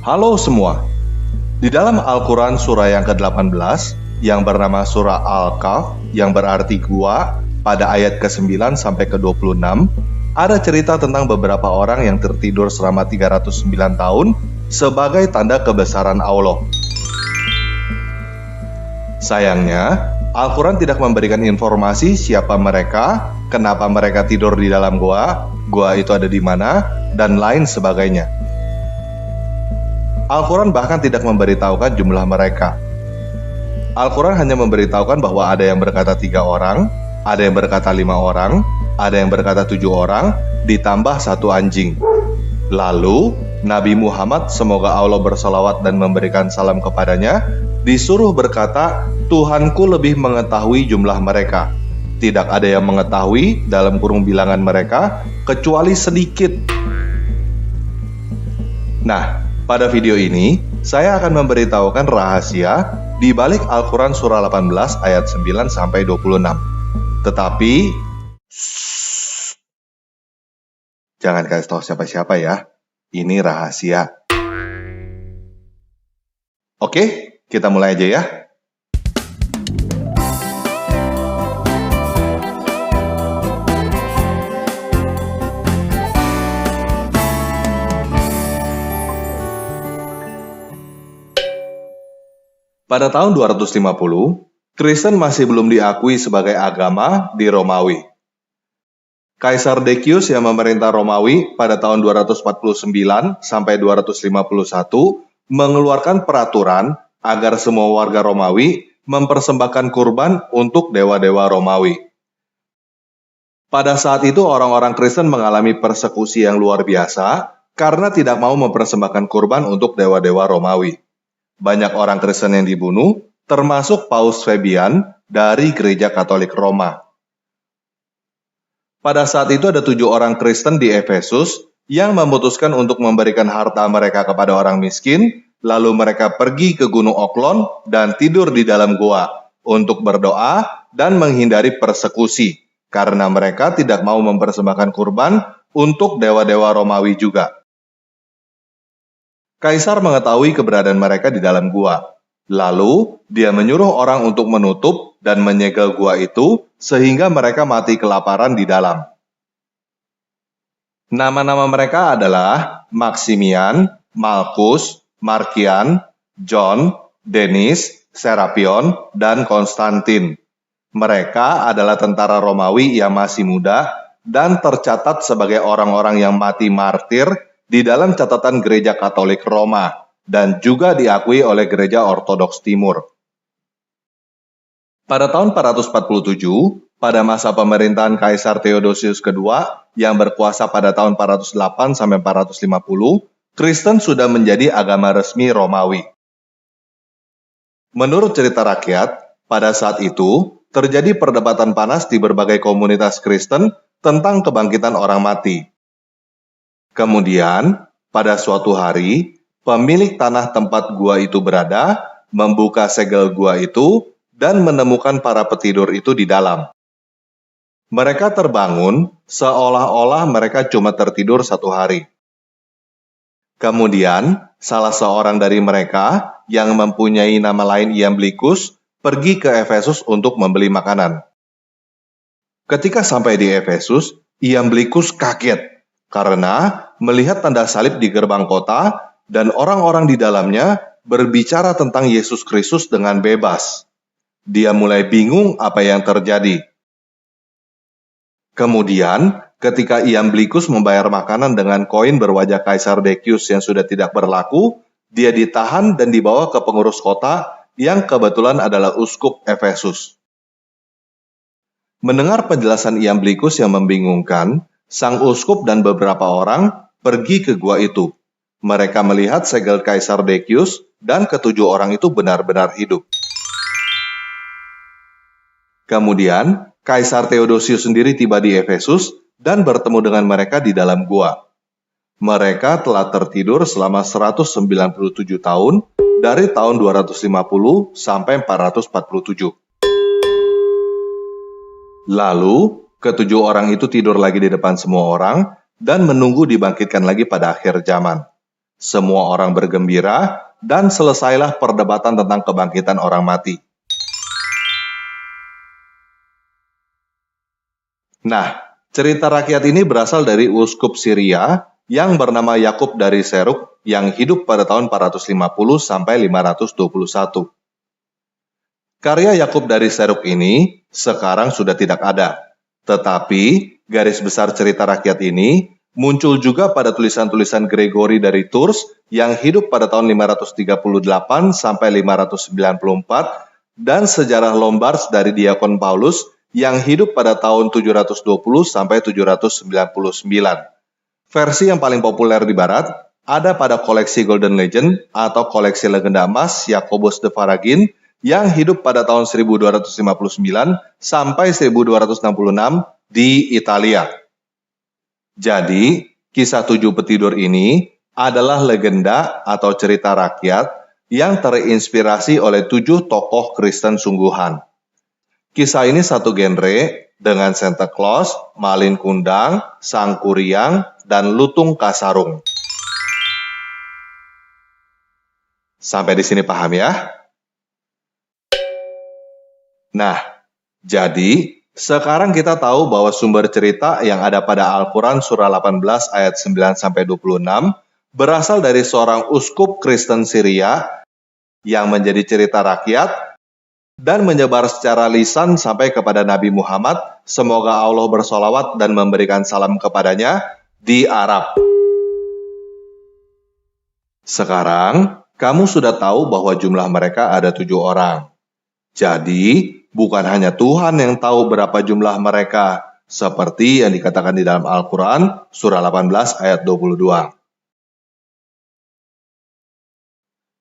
Halo semua. Di dalam Al-Quran surah yang ke-18 yang bernama surah Al-Kahf yang berarti gua pada ayat ke-9 sampai ke-26 ada cerita tentang beberapa orang yang tertidur selama 309 tahun sebagai tanda kebesaran Allah. Sayangnya, Al-Quran tidak memberikan informasi siapa mereka, kenapa mereka tidur di dalam gua itu ada di mana, dan lain sebagainya. Al-Quran bahkan tidak memberitahukan jumlah mereka. Al-Quran hanya memberitahukan bahwa ada yang berkata 3 orang, ada yang berkata 5 orang, ada yang berkata 7 orang, ditambah 1 anjing. Lalu, Nabi Muhammad, semoga Allah bersalawat dan memberikan salam kepadanya, disuruh berkata, Tuhanku lebih mengetahui jumlah mereka. Tidak ada yang mengetahui dalam kurung bilangan mereka, kecuali sedikit. Nah, pada video ini, saya akan memberitahukan rahasia di balik Al-Quran surah 18 ayat 9 sampai 26. Tetapi, jangan kasih tahu siapa-siapa ya. Ini rahasia. Oke, kita mulai aja ya. Pada tahun 250, Kristen masih belum diakui sebagai agama di Romawi. Kaisar Decius yang memerintah Romawi pada tahun 249 sampai 251 mengeluarkan peraturan agar semua warga Romawi mempersembahkan kurban untuk dewa-dewa Romawi. Pada saat itu orang-orang Kristen mengalami persekusi yang luar biasa karena tidak mau mempersembahkan kurban untuk dewa-dewa Romawi. Banyak orang Kristen yang dibunuh, termasuk Paus Fabian dari Gereja Katolik Roma. Pada saat itu ada 7 orang Kristen di Efesus yang memutuskan untuk memberikan harta mereka kepada orang miskin, lalu mereka pergi ke Gunung Oklon dan tidur di dalam gua untuk berdoa dan menghindari persekusi, karena mereka tidak mau mempersembahkan kurban untuk dewa-dewa Romawi juga. Kaisar mengetahui keberadaan mereka di dalam gua. Lalu, dia menyuruh orang untuk menutup dan menyegel gua itu sehingga mereka mati kelaparan di dalam. Nama-nama mereka adalah Maximian, Markus, Markian, John, Denis, Serapion, dan Konstantin. Mereka adalah tentara Romawi yang masih muda dan tercatat sebagai orang-orang yang mati martir di dalam catatan Gereja Katolik Roma dan juga diakui oleh Gereja Ortodoks Timur. Pada tahun 447, pada masa pemerintahan Kaisar Theodosius II yang berkuasa pada tahun 408 sampai 450, Kristen sudah menjadi agama resmi Romawi. Menurut cerita rakyat, pada saat itu terjadi perdebatan panas di berbagai komunitas Kristen tentang kebangkitan orang mati. Kemudian, pada suatu hari, pemilik tanah tempat gua itu berada, membuka segel gua itu, dan menemukan para petidur itu di dalam. Mereka terbangun, seolah-olah mereka cuma tertidur 1 hari. Kemudian, salah seorang dari mereka, yang mempunyai nama lain Iamblichus, pergi ke Efesus untuk membeli makanan. Ketika sampai di Efesus, Iamblichus kaget, karena melihat tanda salib di gerbang kota dan orang-orang di dalamnya berbicara tentang Yesus Kristus dengan bebas. Dia mulai bingung apa yang terjadi. Kemudian, ketika Iamblichus membayar makanan dengan koin berwajah Kaisar Decius yang sudah tidak berlaku, dia ditahan dan dibawa ke pengurus kota yang kebetulan adalah uskup Efesus. Mendengar penjelasan Iamblichus yang membingungkan, sang uskup dan beberapa orang pergi ke gua itu. Mereka melihat segel Kaisar Decius dan ke-7 orang itu benar-benar hidup. Kemudian, Kaisar Theodosius sendiri tiba di Efesus dan bertemu dengan mereka di dalam gua. Mereka telah tertidur selama 197 tahun dari tahun 250 sampai 447. Lalu, ke-7 orang itu tidur lagi di depan semua orang dan menunggu dibangkitkan lagi pada akhir zaman. Semua orang bergembira, dan selesailah perdebatan tentang kebangkitan orang mati. Nah, cerita rakyat ini berasal dari uskup Syria yang bernama Yakub dari Seruk yang hidup pada tahun 450 sampai 521. Karya Yakub dari Seruk ini sekarang sudah tidak ada, tetapi garis besar cerita rakyat ini muncul juga pada tulisan-tulisan Gregory dari Tours yang hidup pada tahun 538 sampai 594 dan sejarah Lombards dari Diakon Paulus yang hidup pada tahun 720 sampai 799. Versi yang paling populer di barat ada pada koleksi Golden Legend atau koleksi legenda emas Jacobus de Varagin yang hidup pada tahun 1259 sampai 1266 di Italia. Jadi, kisah 7 petidur ini adalah legenda atau cerita rakyat yang terinspirasi oleh 7 tokoh Kristen sungguhan. Kisah ini satu genre dengan Santa Claus, Malin Kundang, Sang Kuryang, dan Lutung Kasarung. Sampai di sini paham ya? Nah, jadi sekarang kita tahu bahwa sumber cerita yang ada pada Al-Quran surah 18 ayat 9-26 berasal dari seorang uskup Kristen Syria yang menjadi cerita rakyat dan menyebar secara lisan sampai kepada Nabi Muhammad, semoga Allah bersolawat dan memberikan salam kepadanya, di Arab. Sekarang, kamu sudah tahu bahwa jumlah mereka ada 7 orang. Jadi, bukan hanya Tuhan yang tahu berapa jumlah mereka, seperti yang dikatakan di dalam Al-Quran, surah 18 ayat 22.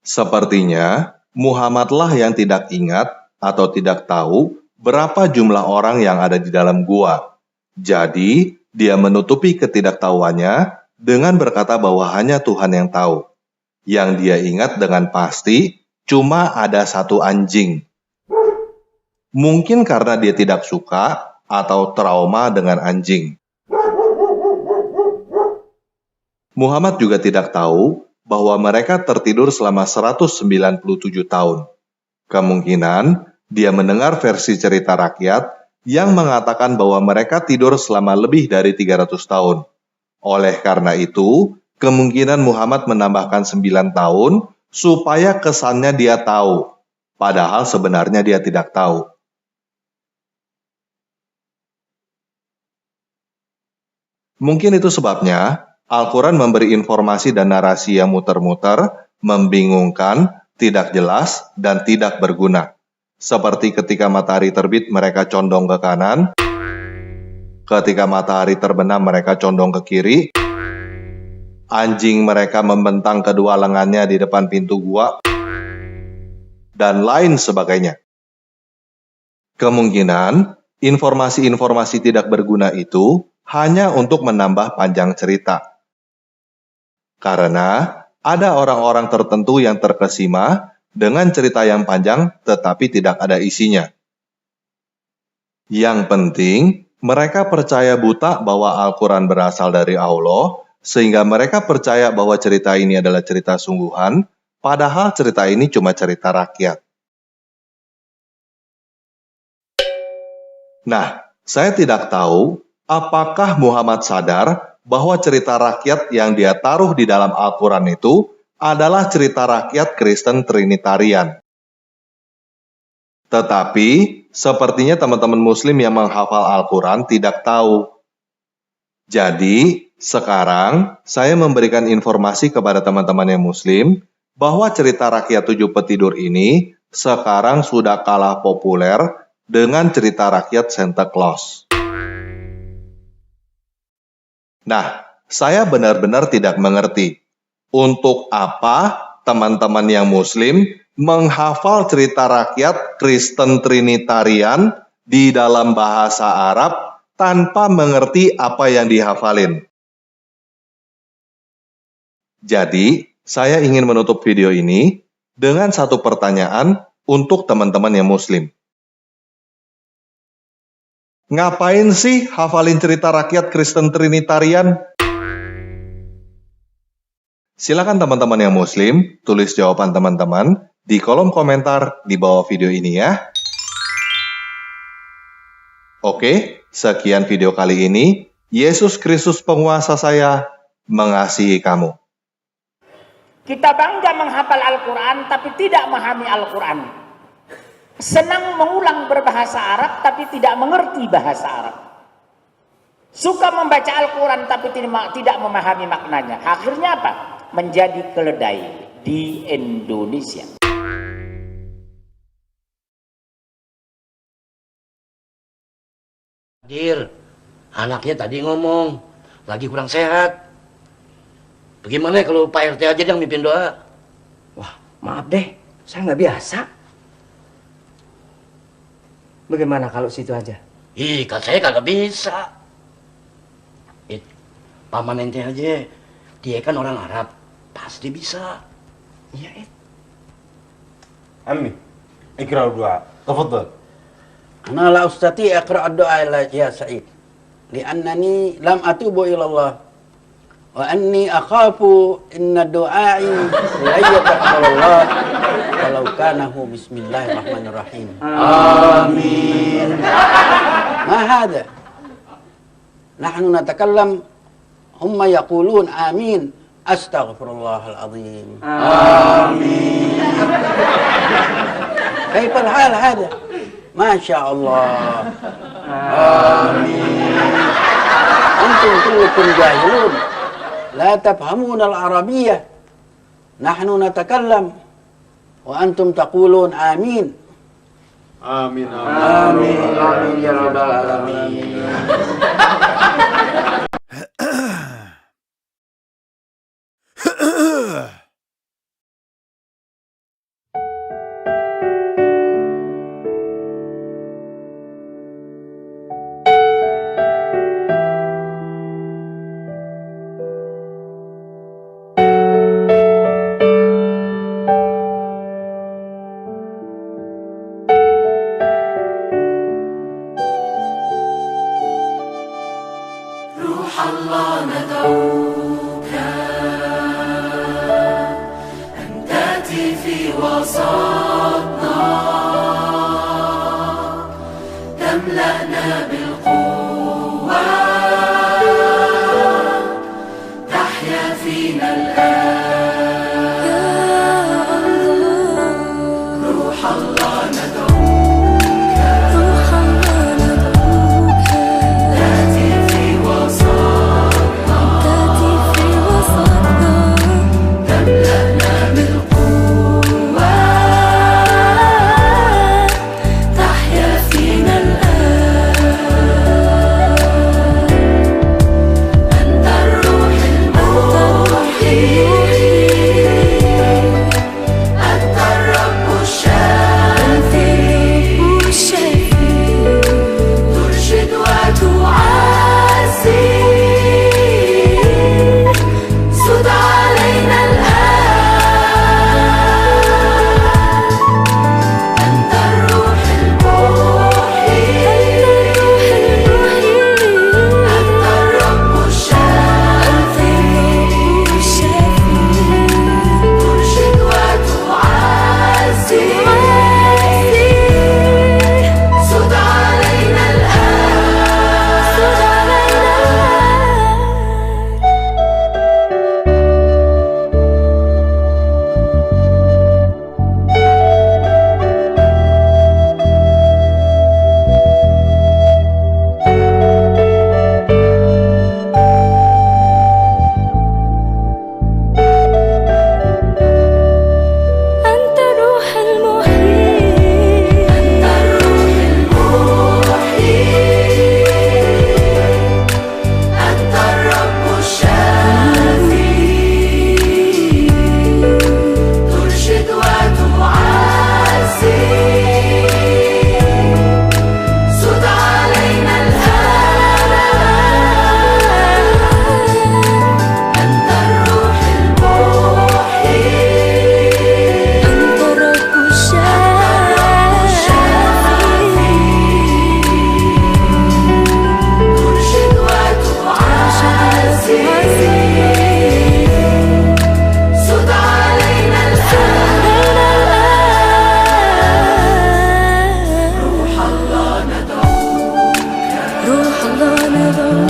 Sepertinya, Muhammadlah yang tidak ingat atau tidak tahu berapa jumlah orang yang ada di dalam gua. Jadi, dia menutupi ketidaktahuannya dengan berkata bahwa hanya Tuhan yang tahu. Yang dia ingat dengan pasti, cuma ada 1 anjing. Mungkin karena dia tidak suka atau trauma dengan anjing. Muhammad juga tidak tahu bahwa mereka tertidur selama 197 tahun. Kemungkinan dia mendengar versi cerita rakyat yang mengatakan bahwa mereka tidur selama lebih dari 300 tahun. Oleh karena itu, kemungkinan Muhammad menambahkan 9 tahun supaya kesannya dia tahu, padahal sebenarnya dia tidak tahu. Mungkin itu sebabnya Al-Quran memberi informasi dan narasi yang muter-muter, membingungkan, tidak jelas, dan tidak berguna. Seperti ketika matahari terbit mereka condong ke kanan, ketika matahari terbenam mereka condong ke kiri, anjing mereka membentang kedua lengannya di depan pintu gua, dan lain sebagainya. Kemungkinan informasi-informasi tidak berguna itu hanya untuk menambah panjang cerita. Karena ada orang-orang tertentu yang terkesima dengan cerita yang panjang tetapi tidak ada isinya. Yang penting, mereka percaya buta bahwa Al-Quran berasal dari Allah, sehingga mereka percaya bahwa cerita ini adalah cerita sungguhan, padahal cerita ini cuma cerita rakyat. Nah, saya tidak tahu apakah Muhammad sadar bahwa cerita rakyat yang dia taruh di dalam Al-Quran itu adalah cerita rakyat Kristen Trinitarian. Tetapi, sepertinya teman-teman Muslim yang menghafal Al-Quran tidak tahu. Jadi, sekarang saya memberikan informasi kepada teman-teman yang Muslim bahwa cerita rakyat 7 petidur ini sekarang sudah kalah populer dengan cerita rakyat Santa Claus. Nah, saya benar-benar tidak mengerti untuk apa teman-teman yang Muslim menghafal cerita rakyat Kristen Trinitarian di dalam bahasa Arab tanpa mengerti apa yang dihafalin. Jadi, saya ingin menutup video ini dengan satu pertanyaan untuk teman-teman yang Muslim. Ngapain sih hafalin cerita rakyat Kristen Trinitarian? Silakan teman-teman yang muslim, tulis jawaban teman-teman di kolom komentar di bawah video ini ya. Oke, sekian video kali ini. Yesus Kristus penguasa saya mengasihi kamu. Kita bangga menghafal Al-Quran tapi tidak memahami Al-Quran. Senang mengulang berbahasa Arab tapi tidak mengerti bahasa Arab. Suka membaca Al-Quran tapi tidak memahami maknanya. Akhirnya apa? Menjadi keledai di Indonesia. Dir, anaknya tadi ngomong lagi kurang sehat. Bagaimana kalau Pak RT aja yang mimpin doa? Wah, maaf deh, saya nggak biasa. Bagaimana kalau situ aja? Ih, kan saya kagak bisa. Paman ente aja, dia kan orang Arab, pasti bisa. Iya, عمي اقرأ الدعاء تفضل. أنا لا أستطيع أقرأ الدعاء يا سعيد لأنني لم أتوب إلى الله وأني أخاف إن دعائي لن يتقبل الله ولو كان هو بسم الله الرحمن الرحيم. آمين. ما هذا؟ نحن نتكلم هم يقولون آمين. أستغفر الله العظيم. آمين. كيف الحال هذا؟ ما شاء الله. آمين. أنتم كلكم جاهلون لا تفهمون العربية. نحن نتكلم وأنتم تقولون آمين. آمين آمين آمين يا رب العالمين. رمضان ضوء